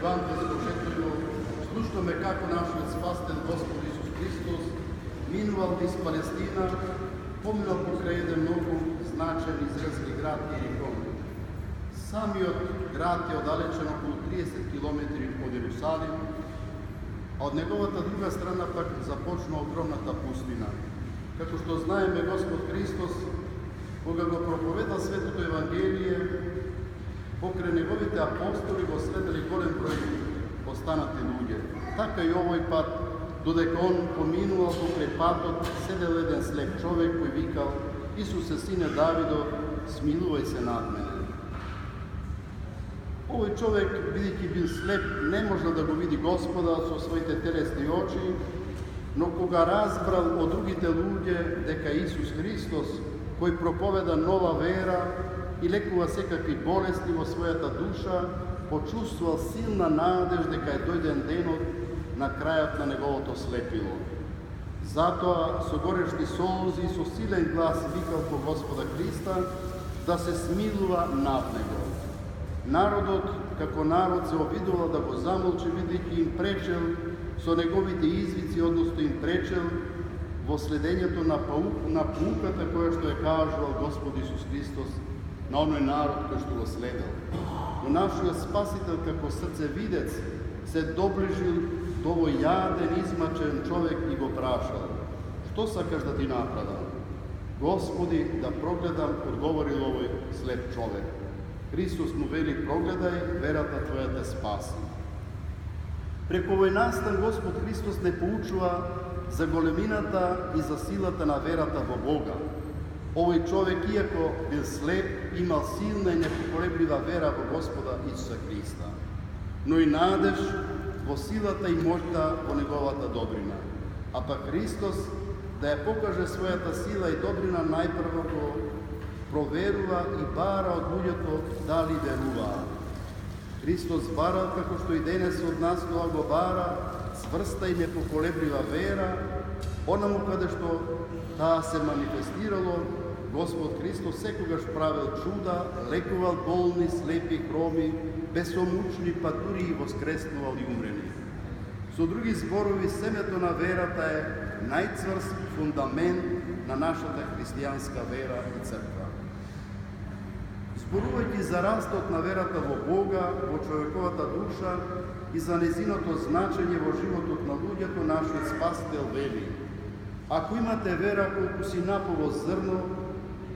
евангелското четење слушнаме како нашиот Спасител Господ Исус Христос минувал низ Палестина, поминал покрај еден многу значаен израелски град Иерихон. Самиот град е оддалечен околу 30 километри од Иерусалим, а од неговата друга страна пак започна огромната пустина. Како што знаеме, Господ Христос, кога го проповедал Светото Евангелие, покрај неговите апостоли го следели голем број останати луѓе. Така и овој пат, додека он поминувал покрај патот, седел еден слеп човек кој викал: Исусе, сине Давидов, смилувај се над мене. Овој човек, бидејќи бил слеп, не можел да го види Господа со своите телесни очи, но кога разбрал од другите луѓе дека Исус Христос, кој проповеда нова вера и лекува секакви болести во својата душа, почувствувал силна надеж дека е дојден денот на крајот на неговото слепило. Затоа со горешни солзи и со силен глас викал по Господа Христа да се смилува над него. Народот, како народ, се обидувал да го замолчи, бидејќи им пречел со неговите извици, односно им пречел во следењето на поуката која што е кажувал Господ Исус Христос на оној народ кој што го следел. Но нашиот Спасител како срцевидец се доближил до овој јаден, измачен човек и го прашал: што сакаш да ти направам? Господи, да прогледам, одговорил овој слеп човек. Христос му вели: прогледај, верата твоја те спаси. Преку овој настан Господ Христос не поучува за големината и за силата на верата во Бога. Овој човек, иако бил слеп, имал силна и непоколеблива вера во Господа Исуса Христа, но и надеж во силата и моќта во неговата добрина. А пак Христос, да ја покаже својата сила и добрина, најпрво го проверува и бара од луѓето дали веруваат. Христос барал, како што и денес од нас тоа го бара, цврста и непоколеблива вера, онаму каде што таа се манифестирало. Господ Христос секогаш правил чуда, лекувал болни, слепи, хроми, безсомучни, па дури и воскреснувал и умрени. Со други зборови, семето на верата е најцврст фундамент на нашата христијанска вера и црква. Зборувајќи за растот на верата во Бога, во човековата душа и за незиното значење во животот на луѓето, нашиот Спасител вели: ако имате вера колку си напово зрно,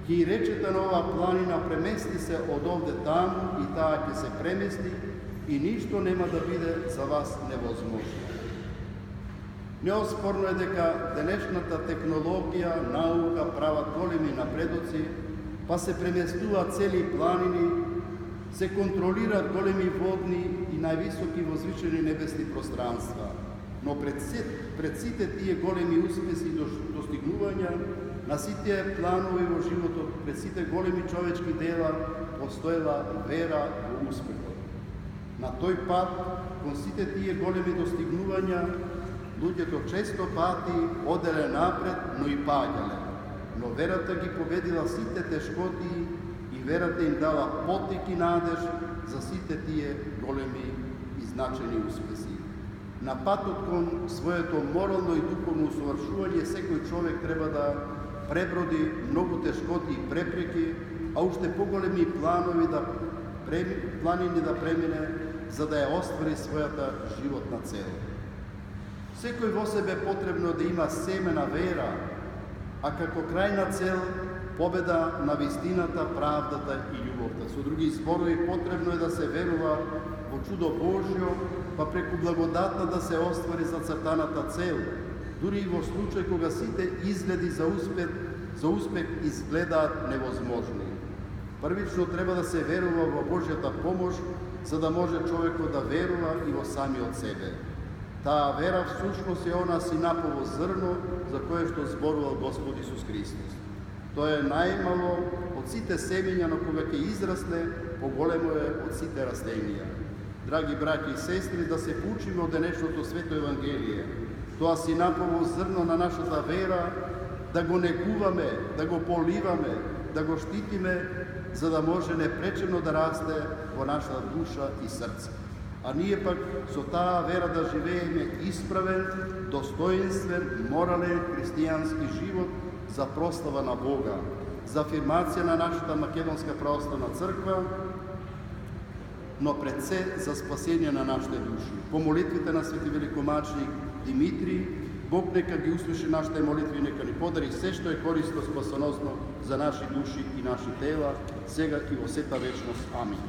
ќе и речете на оваа планина: премести се од овде таму, и таа ќе се премести, и ништо нема да биде за вас невозможно. Неоспорно е дека денешната технологија, наука прават големи напредоци, па се преместуваат цели планини, се контролираат големи водни и највисоки возвишени небесни пространства. Но пред сите тие големи успеси и достигнувања, на сите планови во животот, пред сите големи човечки дела, постоела вера во успехот. На тој пат, кон сите тие големи достигнувања, луѓето често пати оделе напред, но и паѓале. Но верата ги победила сите тешкоти и верата им дала потик и надеж за сите тие големи и значени успеси. На патот кон своето морално и духовно усовршување, секој човек треба да преброди многу тешкоти и препреки, а уште поголеми планини да премине, за да ја оствари својата животна цел. Секој во себе потребно да има семе на вера, а како крајна цел победа на вистината, правдата и љубовта. Со други зборови, потребно е да се верува во чудо Божјо, па преку благодатта да се оствари зацртаната цел, дури и во случај кога сите изгледи за успех изгледаат невозможни. Првично треба да се верува во Божјата помош, за да може човекот да верува и во самиот себе. Таа вера всушност е она синапово зрно за кое што зборувал Господ Исус Христос. Тоа е најмало од сите семења, но кога ќе израсне, поголемо е од сите растенија. Драги браќи и сестри, да се поучиме од денешното свето Евангелие. Тоа синапово зрно на нашата вера, да го негуваме, да го поливаме, да го штитиме, за да може непречено да расте во нашата душа и срце. А ние пак со таа вера да живееме исправен, достоинствен, морален христијански живот за прослава на Бога, за афирмација на нашата Македонска православна црква, но пред се за спасение на нашите души. По молитвите на свети великомачник Димитрий, Бог нека ги услуши нашите молитви и нека ни подари се што е корисно спасоносно за наши души и наши тела, сега и во сета вечност. Амин.